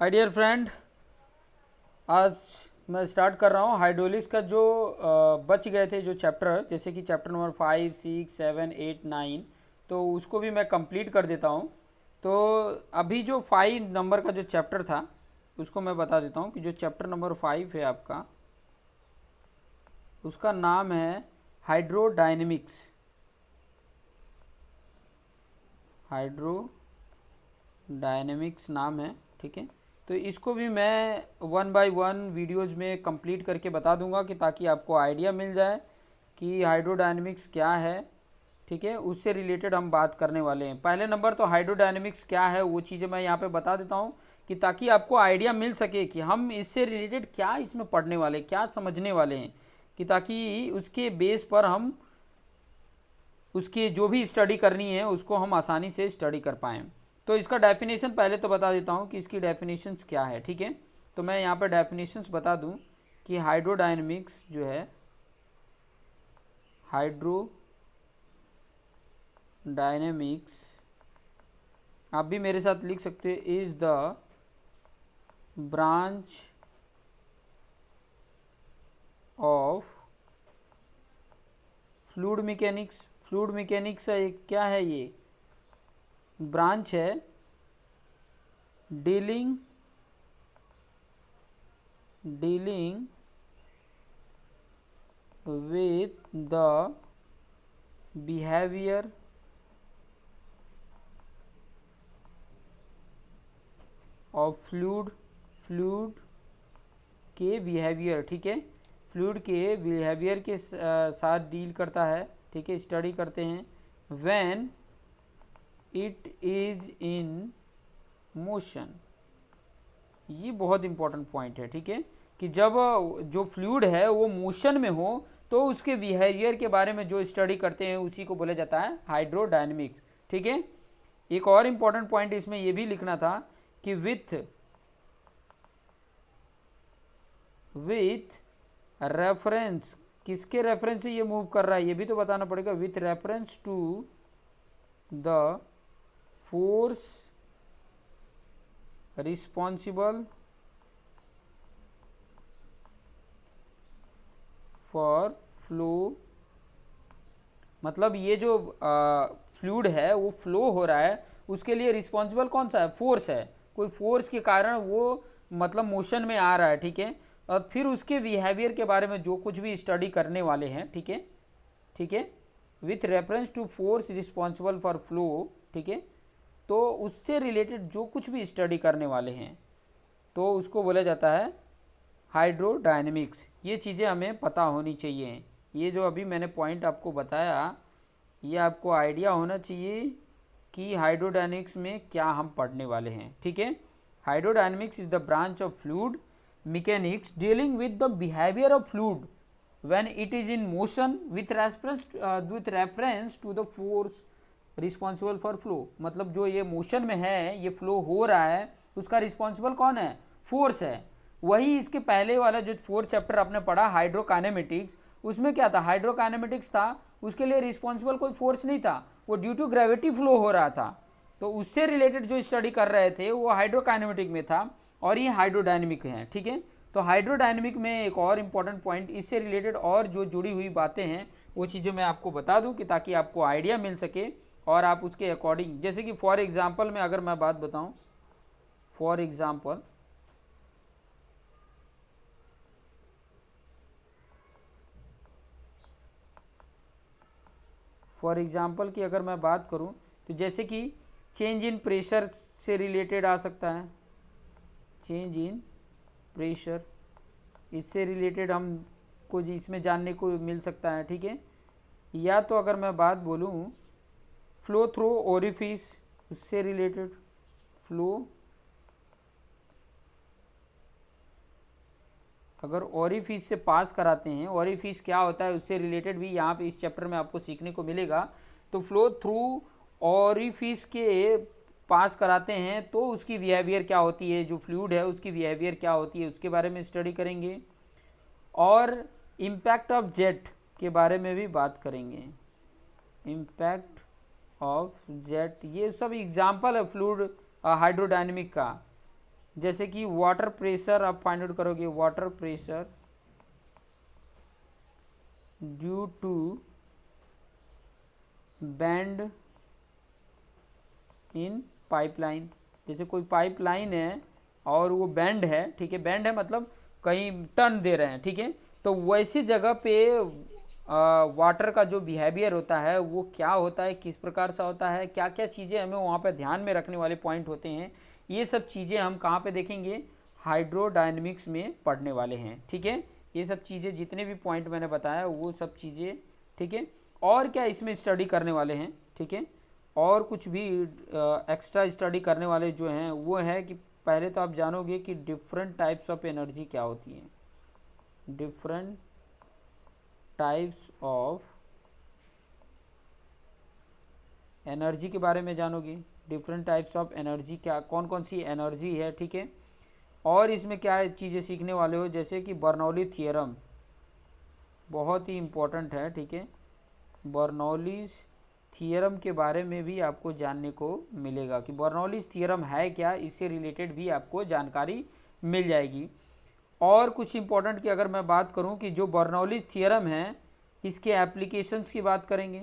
Hi dear friend, आज मैं start कर रहा हूँ हाइड्रोलिक्स का जो बच गए थे जो चैप्टर, जैसे कि चैप्टर नंबर 5, 6, 7, 8, 9, तो उसको भी मैं कंप्लीट कर देता हूँ। तो अभी जो 5 नंबर का जो चैप्टर था उसको मैं बता देता हूँ कि जो चैप्टर नंबर 5 है आपका, उसका नाम है हाइड्रोडायनेमिक्स। हाइड्रोडायनेमिक्स नाम है, ठीक है। तो इसको भी मैं 1 बाय 1 वीडियोज़ में कंप्लीट करके बता दूंगा कि ताकि आपको आइडिया मिल जाए कि हाइड्रोडायनेमिक्स क्या है, ठीक है। उससे रिलेटेड हम बात करने वाले हैं। पहले नंबर तो हाइड्रोडायनेमिक्स क्या है वो चीज़ें मैं यहाँ पे बता देता हूँ कि ताकि आपको आइडिया मिल सके कि हम इससे रिलेटेड क्या इसमें पढ़ने वाले, क्या समझने वाले हैं, कि ताकि उसके बेस पर हम उसकी जो भी स्टडी करनी है उसको हम आसानी से स्टडी कर पाएँ। तो इसका डेफिनेशन पहले तो बता देता हूँ कि इसकी डेफिनेशंस क्या है, ठीक है। तो मैं यहाँ पर डेफिनेशंस बता दूँ कि हाइड्रोडायनेमिक्स जो है, हाइड्रोडायनेमिक्स आप भी मेरे साथ लिख सकते हो, is the branch of fluid mechanics. Fluid mechanics क्या है? ये ब्रांच है dealing with the behavior of fluid के बिहेवियर, ठीक है। फ्लूइड के बिहेवियर के साथ डील करता है, ठीक है, स्टडी करते हैं। When it is in motion, ये बहुत इंपॉर्टेंट पॉइंट है, ठीक है, कि जब जो फ्लूइड है वो मोशन में हो तो उसके बिहेवियर के बारे में जो स्टडी करते हैं उसी को बोला जाता है हाइड्रोडायनेमिक्स, ठीक है। एक और इंपॉर्टेंट पॉइंट इसमें यह भी लिखना था कि विथ रेफरेंस, किसके रेफरेंस से ये मूव कर रहा है ये भी तो बताना पड़ेगा। With reference to the force responsible for flow, मतलब ये जो फ्लूइड है वो फ्लो हो रहा है, उसके लिए रिस्पॉन्सिबल कौन सा है? फोर्स है। कोई फोर्स के कारण वो मतलब मोशन में आ रहा है, ठीक है। और फिर उसके बिहेवियर के बारे में जो कुछ भी स्टडी करने वाले हैं, ठीक है, ठीक है, with reference to force responsible for flow, ठीक है। तो उससे रिलेटेड जो कुछ भी स्टडी करने वाले हैं तो उसको बोला जाता है हाइड्रोडायनेमिक्स। ये चीज़ें हमें पता होनी चाहिए। ये जो अभी मैंने पॉइंट आपको बताया, ये आपको आइडिया होना चाहिए कि हाइड्रोडायनेमिक्स में क्या हम पढ़ने वाले हैं, ठीक है। Hydrodynamics is the branch of fluid mechanics dealing with the behaviour of fluid when it is in motion with reference to the force responsible for flow. मतलब जो ये मोशन में है, ये फ्लो हो रहा है, उसका रिस्पॉन्सिबल कौन है? फोर्स है। वही इसके पहले वाला जो 4th चैप्टर आपने पढ़ा हाइड्रोकाइनेमेटिक्स, उसमें क्या था? हाइड्रोकाइनेमेटिक्स था, उसके लिए रिस्पॉन्सिबल कोई फोर्स नहीं था, वो ड्यू टू ग्रेविटी फ्लो हो रहा था। तो उससे रिलेटेड जो स्टडी कर रहे थे वो हाइड्रोकाइनेमेटिक में था, और ये हाइड्रोडायनेमिक है, ठीक है। तो हाइड्रोडायनेमिक में एक और इम्पॉर्टेंट पॉइंट, इससे रिलेटेड और जो जुड़ी हुई बातें हैं वो चीज़ें मैं आपको बता दूं कि ताकि आपको आइडिया मिल सके और आप उसके अकॉर्डिंग, जैसे कि फॉर एग्जांपल में अगर मैं बात बताऊं, फॉर एग्जांपल की अगर मैं बात करूं तो जैसे कि चेंज इन प्रेशर से रिलेटेड आ सकता है। चेंज इन प्रेशर, इससे रिलेटेड हम कुछ इसमें जानने को मिल सकता है, ठीक है। या तो अगर मैं बात बोलूं फ्लो थ्रू ओरिफिस, उससे रिलेटेड फ्लो, अगर ओरिफिस से पास कराते हैं, ओरिफिस क्या होता है उससे रिलेटेड भी यहाँ पे इस चैप्टर में आपको सीखने को मिलेगा। तो फ्लो थ्रू ओरिफिस के पास कराते हैं तो उसकी बिहेवियर क्या होती है, जो फ्लूइड है उसकी बिहेवियर क्या होती है उसके बारे में स्टडी करेंगे। और इम्पैक्ट ऑफ जेट के बारे में भी बात करेंगे। इम्पैक्ट ऑफ जेट, ये सब एग्जाम्पल है फ्लूइड हाइड्रोडायनेमिक का। जैसे कि वाटर प्रेशर आप फाइंड आउट करोगे, water pressure due to bend in pipeline. जैसे कोई पाइपलाइन है और वो बैंड है, ठीक है, बैंड है मतलब कहीं टर्न दे रहे हैं, ठीक है, तो वैसी जगह पे वाटर का जो बिहेवियर होता है वो क्या होता है, किस प्रकार से होता है, क्या क्या चीज़ें हमें वहाँ पे ध्यान में रखने वाले पॉइंट होते हैं, ये सब चीज़ें हम कहाँ पे देखेंगे, हाइड्रोडायनेमिक्स में पढ़ने वाले हैं, ठीक है। ये सब चीज़ें जितने भी पॉइंट मैंने बताया वो सब चीज़ें, ठीक है। और क्या इसमें स्टडी करने वाले हैं, ठीक है, और कुछ भी एक्स्ट्रा स्टडी करने वाले जो हैं वो है कि पहले तो आप जानोगे कि डिफरेंट टाइप्स ऑफ एनर्जी क्या होती हैं, डिफरेंट टाइप्स ऑफ एनर्जी के बारे में जानोगे, डिफरेंट टाइप्स ऑफ एनर्जी क्या कौन कौन सी एनर्जी है, ठीक है। और इसमें क्या चीज़ें सीखने वाले हो, जैसे कि बर्नौली थियरम बहुत ही इम्पोर्टेंट है, ठीक है, बर्नौलीज थियरम के बारे में भी आपको जानने को मिलेगा कि बर्नौलीज थियरम है क्या, इससे रिलेटेड भी आपको जानकारी मिल जाएगी। और कुछ इम्पोर्टेंट की अगर मैं बात करूं कि जो बर्नौली थियरम है इसके एप्लीकेशंस की बात करेंगे,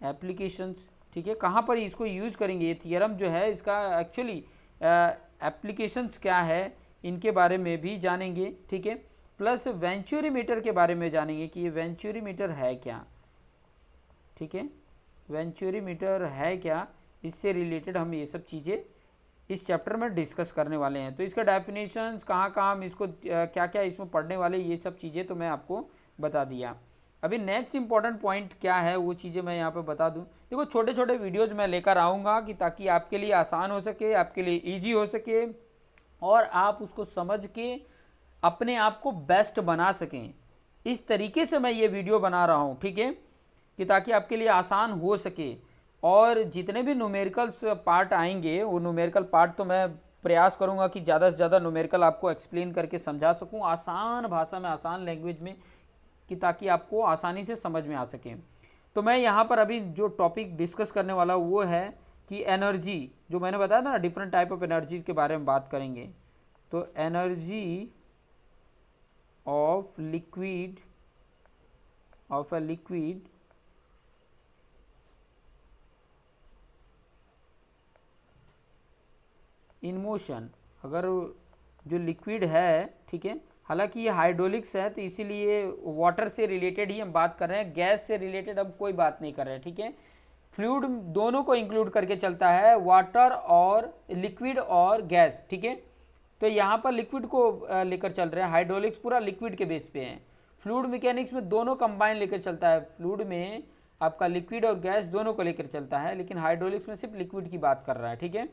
एप्लीकेशंस, ठीक है, कहाँ पर इसको यूज करेंगे, ये थियरम जो है इसका एक्चुअली एप्लीकेशंस क्या है इनके बारे में भी जानेंगे, ठीक है। प्लस वेंचुरीमीटर के बारे में जानेंगे कि ये वेंचुरीमीटर है क्या, ठीक है, वेंचुरीमीटर है क्या, इससे रिलेटेड हम ये सब चीज़ें इस चैप्टर में डिस्कस करने वाले हैं। तो इसका डेफिनेशंस कहाँ कहाँ हम इसको क्या क्या इसमें पढ़ने वाले, ये सब चीज़ें तो मैं आपको बता दिया। अभी नेक्स्ट इंपॉर्टेंट पॉइंट क्या है वो चीज़ें मैं यहाँ पे बता दूँ। देखो छोटे छोटे वीडियोज़ मैं लेकर आऊँगा कि ताकि आपके लिए आसान हो सके, आपके लिए ईजी हो सके और आप उसको समझ के अपने आप को बेस्ट बना सकें। इस तरीके से मैं ये वीडियो बना रहा हूँ, ठीक है, कि ताकि आपके लिए आसान हो सके। और जितने भी न्यूमेरिकल्स पार्ट आएंगे वो न्यूमेरिकल पार्ट तो मैं प्रयास करूंगा कि ज़्यादा से ज़्यादा न्यूमेरिकल आपको एक्सप्लेन करके समझा सकूं आसान भाषा में, आसान लैंग्वेज में, कि ताकि आपको आसानी से समझ में आ सके। तो मैं यहाँ पर अभी जो टॉपिक डिस्कस करने वाला हूँ वो है कि एनर्जी, जो मैंने बताया था ना डिफरेंट टाइप ऑफ एनर्जीज के बारे में बात करेंगे। तो energy of liquid, of a liquid in motion, अगर जो लिक्विड है, ठीक है, हालांकि ये हाइड्रोलिक्स है तो इसीलिए वाटर से रिलेटेड ही हम बात कर रहे हैं, गैस से रिलेटेड हम कोई बात नहीं कर रहे हैं, ठीक है। फ्लूइड दोनों को इंक्लूड करके चलता है, वाटर और लिक्विड और गैस, ठीक है। तो यहाँ पर लिक्विड को लेकर चल रहे हैं, हाइड्रोलिक्स पूरा लिक्विड के बेस पे है। फ्लूइड मैकेनिक्स में दोनों कंबाइन लेकर चलता है, फ्लूइड में आपका लिक्विड और गैस दोनों को लेकर चलता है, लेकिन हाइड्रोलिक्स में सिर्फ लिक्विड की बात कर रहा है, ठीक है।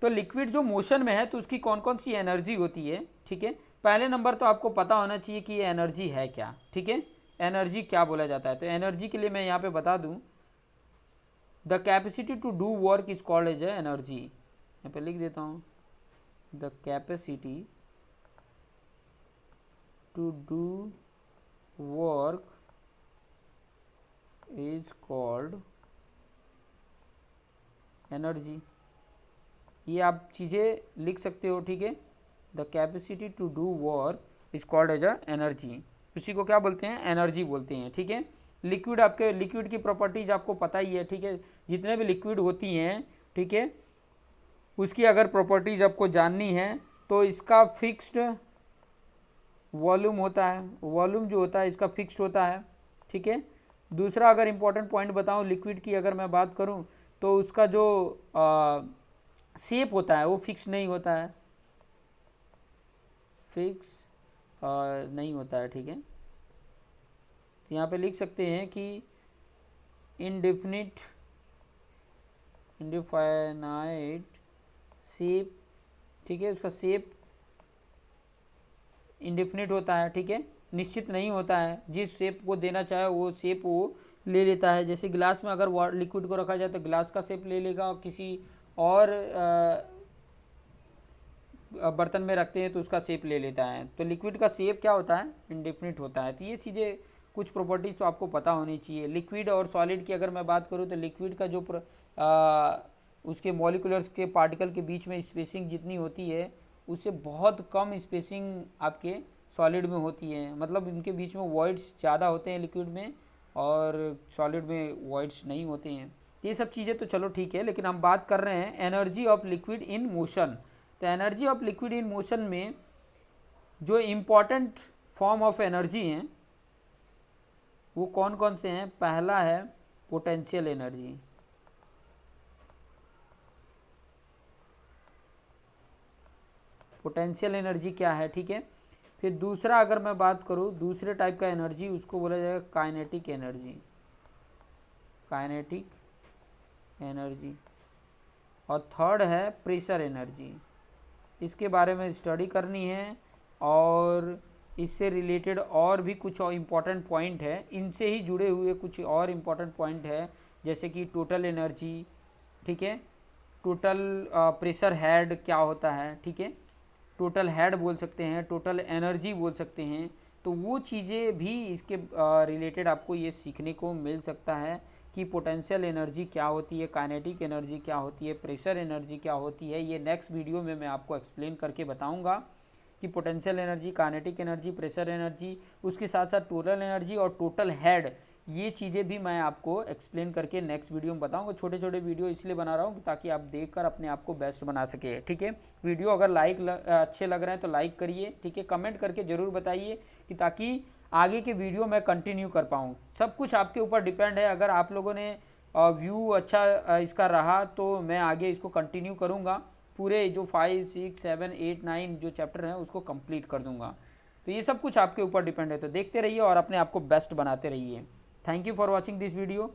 तो लिक्विड जो मोशन में है तो उसकी कौन कौन सी एनर्जी होती है, ठीक है। पहले नंबर तो आपको पता होना चाहिए कि ये एनर्जी है क्या, ठीक है, एनर्जी क्या बोला जाता है। तो एनर्जी के लिए मैं यहाँ पे बता दूँ, the capacity to do work is called as energy. यहाँ पे लिख देता हूँ, the capacity to do work is called energy. ये आप चीज़ें लिख सकते हो, ठीक है। The capacity to do work is called as energy, उसी को क्या बोलते हैं, एनर्जी बोलते हैं, ठीक है। लिक्विड, आपके लिक्विड की प्रॉपर्टीज आपको पता ही है, ठीक है, जितने भी लिक्विड होती हैं, ठीक है, उसकी अगर प्रॉपर्टीज आपको जाननी है तो इसका फिक्स्ड वॉल्यूम होता है, वॉल्यूम जो होता है इसका फिक्स्ड होता है, ठीक है। दूसरा अगर इम्पोर्टेंट पॉइंट बताऊं लिक्विड की अगर मैं बात करूं तो उसका जो शेप होता है वो फिक्स नहीं होता है, फिक्स नहीं होता है, ठीक है। यहाँ पे लिख सकते हैं कि इनडेफिनिट, इंडिफाइनाइट शेप, ठीक है, उसका शेप इंडेफिनिट होता है, ठीक है, निश्चित नहीं होता है, जिस शेप को देना चाहे वो शेप वो ले लेता है। जैसे गिलास में अगर लिक्विड को रखा जाए तो गिलास का शेप ले लेगा, और किसी और बर्तन में रखते हैं तो उसका शेप ले लेता है। तो लिक्विड का शेप क्या होता है, इंडेफिनिट होता है। तो ये चीज़ें कुछ प्रॉपर्टीज़ तो आपको पता होनी चाहिए। लिक्विड और सॉलिड की अगर मैं बात करूँ तो लिक्विड का जो उसके मॉलिक्यूलर्स के पार्टिकल के बीच में स्पेसिंग जितनी होती है उससे बहुत कम स्पेसिंग आपके सॉलिड में होती है, मतलब इनके बीच में वॉइड्स ज़्यादा होते हैं लिक्विड में और सॉलिड में वॉइड्स नहीं होते हैं। ये सब चीज़ें तो चलो ठीक है, लेकिन हम बात कर रहे हैं energy of liquid in motion. तो energy of liquid in motion में जो इम्पॉर्टेंट फॉर्म ऑफ एनर्जी हैं वो कौन कौन से हैं? पहला है पोटेंशियल एनर्जी। पोटेंशियल एनर्जी क्या है, ठीक है। फिर दूसरा अगर मैं बात करूँ दूसरे टाइप का एनर्जी, उसको बोला जाएगा काइनेटिक एनर्जी। Kinetic energy. और थर्ड है प्रेशर एनर्जी। इसके बारे में स्टडी करनी है और इससे रिलेटेड और भी कुछ और इम्पॉर्टेंट पॉइंट है, इनसे ही जुड़े हुए कुछ और इम्पॉर्टेंट पॉइंट है, जैसे कि टोटल एनर्जी, ठीक है। टोटल प्रेशर हेड क्या होता है, ठीक है। टोटल हेड बोल सकते हैं, टोटल एनर्जी बोल सकते हैं। तो वो चीज़ें भी इसके रिलेटेड आपको ये सीखने को मिल सकता है कि पोटेंशियल एनर्जी क्या होती है, काइनेटिक एनर्जी क्या होती है, प्रेशर एनर्जी क्या होती है। ये नेक्स्ट वीडियो में मैं आपको एक्सप्लेन करके बताऊंगा कि potential energy, kinetic energy, pressure energy, उसके साथ साथ टोटल एनर्जी और टोटल हेड, ये चीज़ें भी मैं आपको एक्सप्लेन करके नेक्स्ट वीडियो में बताऊंगा। छोटे छोटे वीडियो इसलिए बना रहा हूँ ताकि आप देखकर अपने आप को बेस्ट बना सके, ठीक है। वीडियो अगर अच्छे लग रहे हैं तो लाइक करिए, ठीक है। कमेंट करके ज़रूर बताइए कि ताकि आगे के वीडियो मैं कंटिन्यू कर पाऊँ। सब कुछ आपके ऊपर डिपेंड है। अगर आप लोगों ने व्यू अच्छा इसका रहा तो मैं आगे इसको कंटिन्यू करूँगा, पूरे जो 5, 6, 7, 8, 9 जो चैप्टर हैं उसको कंप्लीट कर दूंगा। तो ये सब कुछ आपके ऊपर डिपेंड है। तो देखते रहिए और अपने आप को बेस्ट बनाते रहिए। Thank you for watching this video.